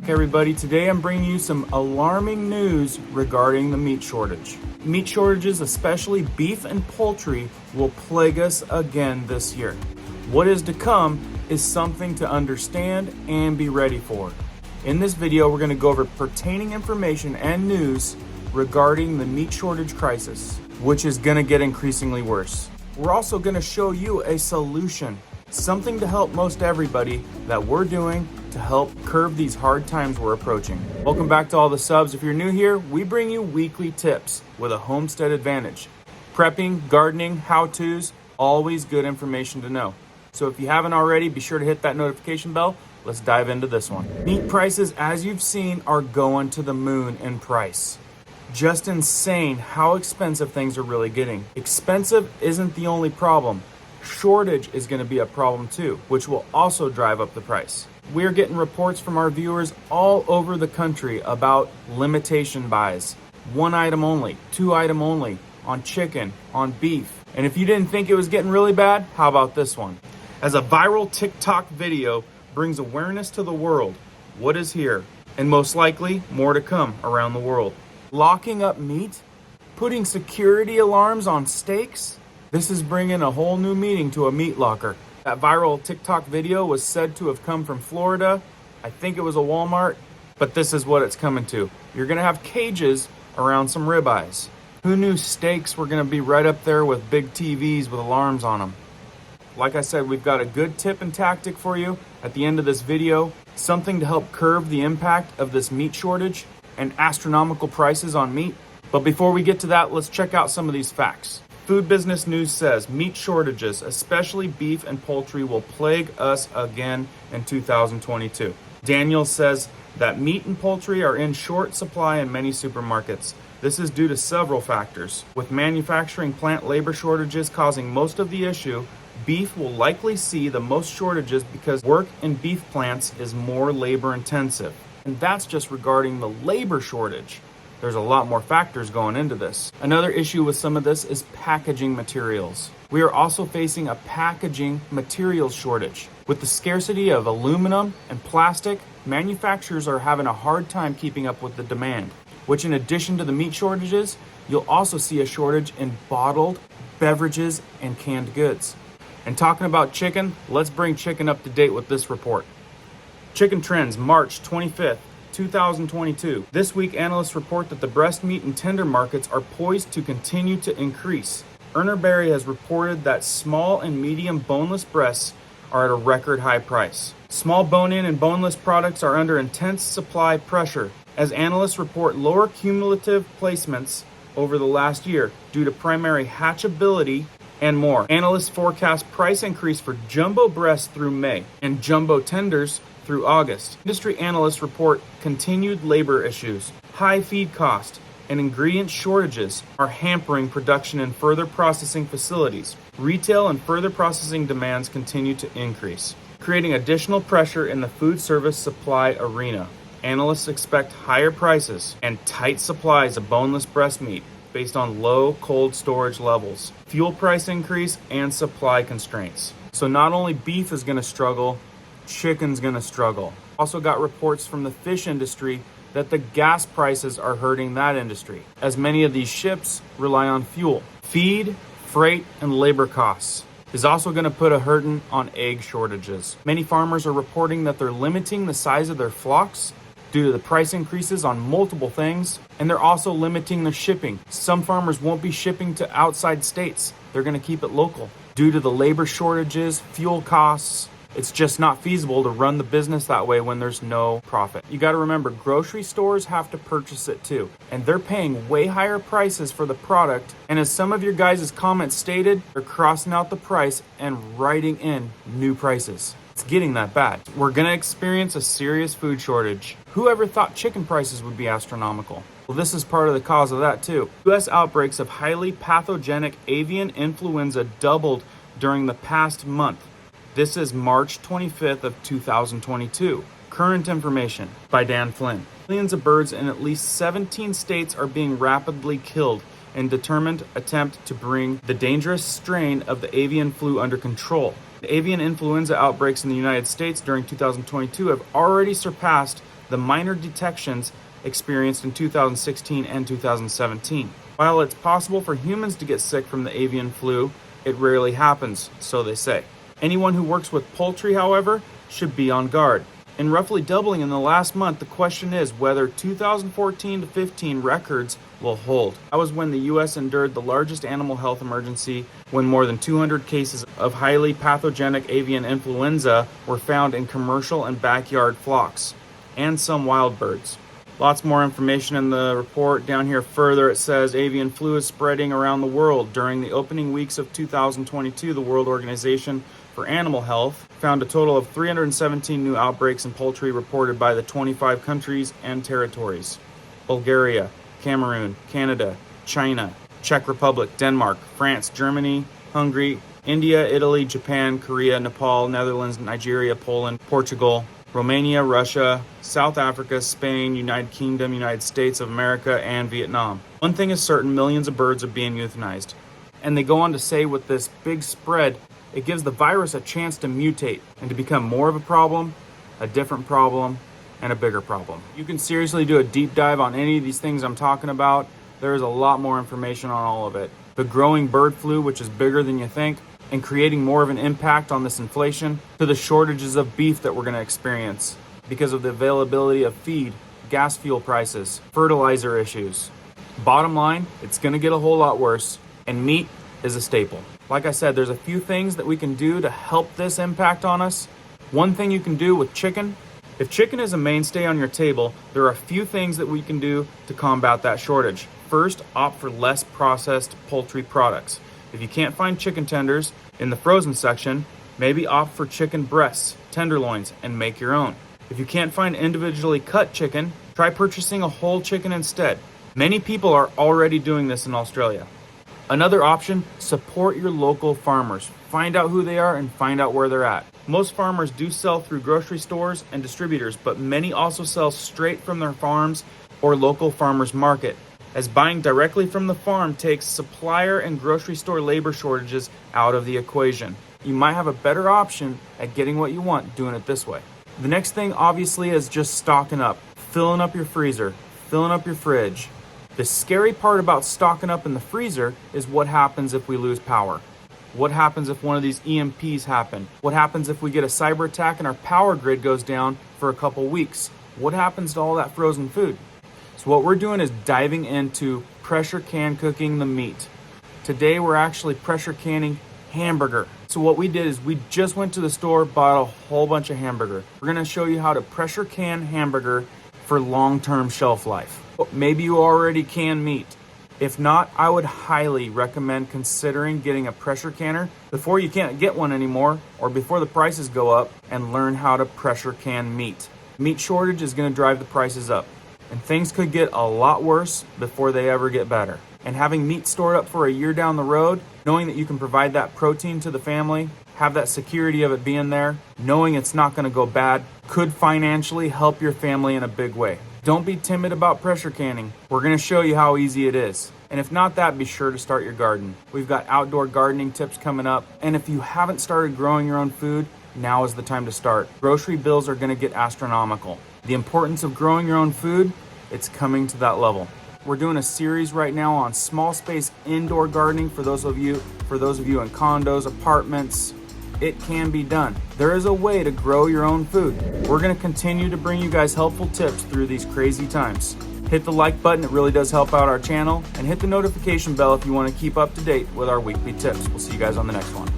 Hey everybody, today I'm bringing you some alarming news regarding the meat shortage. Meat shortages, especially beef and poultry, will plague us again this year. What is to come is something to understand and be ready for. In this video, we're going to go over pertaining information and news regarding the meat shortage crisis, which is going to get increasingly worse. We're also going to show you a solution, something to help most everybody that we're doing to help curb these hard times we're approaching. Welcome back to all the subs. If you're new here, we bring you weekly tips with a homestead advantage. Prepping, gardening, how-tos, always good information to know. So if you haven't already, be sure to hit that notification bell. Let's dive into this one. Meat prices, as you've seen, are going to the moon in price. Just insane how expensive things are really getting. Expensive isn't the only problem. Shortage is going to be a problem too, which will also drive up the price. We're getting reports from our viewers all over the country about limitation buys. 1 item only, 2 item only, on chicken, on beef. And if you didn't think it was getting really bad, how about this one? As a viral TikTok video brings awareness to the world, what is here? And most likely, more to come around the world. Locking up meat? Putting security alarms on steaks? This is bringing a whole new meaning to a meat locker. That viral TikTok video was said to have come from Florida. I think it was a Walmart, but this is what it's coming to. You're gonna have cages around some ribeyes. Who knew steaks were gonna be right up there with big TVs with alarms on them? Like I said, we've got a good tip and tactic for you at the end of this video, something to help curb the impact of this meat shortage and astronomical prices on meat. But before we get to that, let's check out some of these facts. Food Business News says meat shortages, especially beef and poultry, will plague us again in 2022. Daniel says that meat and poultry are in short supply in many supermarkets. This is due to several factors. With manufacturing plant labor shortages causing most of the issue, beef will likely see the most shortages because work in beef plants is more labor intensive. And that's just regarding the labor shortage. There's a lot more factors going into this. Another issue with some of this is packaging materials. We are also facing a packaging materials shortage. With the scarcity of aluminum and plastic, manufacturers are having a hard time keeping up with the demand, which in addition to the meat shortages, you'll also see a shortage in bottled beverages and canned goods. And talking about chicken, let's bring chicken up to date with this report. Chicken Trends, March 25th. 2022. This week, analysts report that the breast meat and tender markets are poised to continue to increase. Erner Berry has reported that small and medium boneless breasts are at a record high price. Small bone-in and boneless products are under intense supply pressure, as analysts report lower cumulative placements over the last year due to primary hatchability and more. Analysts forecast price increase for jumbo breasts through May and jumbo tenders through August. Industry analysts report continued labor issues, high feed cost, and ingredient shortages are hampering production in further processing facilities. Retail and further processing demands continue to increase, creating additional pressure in the food service supply arena. Analysts expect higher prices and tight supplies of boneless breast meat based on low cold storage levels, fuel price increase, and supply constraints. So not only beef is going to struggle, chicken's gonna struggle. Also got reports from the fish industry that the gas prices are hurting that industry, as many of these ships rely on fuel. Feed, freight, and labor costs is also gonna put a hurting on egg shortages. Many farmers are reporting that they're limiting the size of their flocks due to the price increases on multiple things, and they're also limiting their shipping. Some farmers won't be shipping to outside states. They're gonna keep it local. Due to the labor shortages, fuel costs, it's just not feasible to run the business that way when there's no profit. You got to remember, grocery stores have to purchase it too, and they're paying way higher prices for the product. And as some of your guys' comments stated, they're crossing out the price and writing in new prices. It's getting that bad. We're going to experience a serious food shortage. Whoever thought chicken prices would be astronomical? Well, this is part of the cause of that too. U.S. outbreaks of highly pathogenic avian influenza doubled during the past month. This is March 25th of 2022. Current information by Dan Flynn. Millions of birds in at least 17 states are being rapidly killed in determined attempt to bring the dangerous strain of the avian flu under control. The avian influenza outbreaks in the United States during 2022 have already surpassed the minor detections experienced in 2016 and 2017. While it's possible for humans to get sick from the avian flu, it rarely happens, so they say. Anyone who works with poultry, however, should be on guard. And roughly doubling in the last month, the question is whether 2014 to 15 records will hold. That was when the U.S. endured the largest animal health emergency when more than 200 cases of highly pathogenic avian influenza were found in commercial and backyard flocks, and some wild birds. Lots more information in the report. Down here further, it says avian flu is spreading around the world. During the opening weeks of 2022, the World Organization for Animal Health found a total of 317 new outbreaks in poultry reported by the 25 countries and territories: Bulgaria, Cameroon, Canada, China, Czech Republic, Denmark, France, Germany, Hungary, India, Italy, Japan, Korea, Nepal, Netherlands, Nigeria, Poland, Portugal, Romania, Russia, South Africa, Spain, United Kingdom, United States of America, and Vietnam. One thing is certain, millions of birds are being euthanized. And they go on to say with this big spread, it gives the virus a chance to mutate and to become more of a problem, a different problem, and a bigger problem. You can seriously do a deep dive on any of these things I'm talking about. There's a lot more information on all of it. The growing bird flu, which is bigger than you think, and creating more of an impact on this inflation, to the shortages of beef that we're going to experience because of the availability of feed, gas fuel prices, fertilizer issues. Bottom line, it's going to get a whole lot worse, and meat is a staple. Like I said, there's a few things that we can do to help this impact on us. One thing you can do with chicken, if chicken is a mainstay on your table, there are a few things that we can do to combat that shortage. First, opt for less processed poultry products. If you can't find chicken tenders in the frozen section, maybe opt for chicken breasts, tenderloins, and make your own. If you can't find individually cut chicken, try purchasing a whole chicken instead. Many people are already doing this in Australia. Another option, support your local farmers. Find out who they are and find out where they're at. Most farmers do sell through grocery stores and distributors, but many also sell straight from their farms or local farmers market, as buying directly from the farm takes supplier and grocery store labor shortages out of the equation. You might have a better option at getting what you want doing it this way. The next thing obviously is just stocking up, filling up your freezer, filling up your fridge. The scary part about stocking up in the freezer is what happens if we lose power. What happens if one of these EMPs happen? What happens if we get a cyber attack and our power grid goes down for a couple weeks? What happens to all that frozen food? So what we're doing is diving into pressure can cooking the meat. Today we're actually pressure canning hamburger. So what we did is we just went to the store, bought a whole bunch of hamburger. We're gonna show you how to pressure can hamburger for long-term shelf life. Maybe you already can meat. If not, I would highly recommend considering getting a pressure canner before you can't get one anymore or before the prices go up, and learn how to pressure can meat. Meat shortage is going to drive the prices up, and things could get a lot worse before they ever get better. And having meat stored up for a year down the road, knowing that you can provide that protein to the family, have that security of it being there, knowing it's not going to go bad, could financially help your family in a big way. Don't be timid about pressure canning. We're going to show you how easy it is. And if not that, be sure to start your garden. We've got outdoor gardening tips coming up. And if you haven't started growing your own food, now is the time to start. Grocery bills are going to get astronomical. The importance of growing your own food, it's coming to that level. We're doing a series right now on small space indoor gardening for those of you in condos, apartments. It can be done. There is a way to grow your own food. We're going to continue to bring you guys helpful tips through these crazy times. Hit the like button, it really does help out our channel, and hit the notification bell if you want to keep up to date with our weekly tips. We'll see you guys on the next one.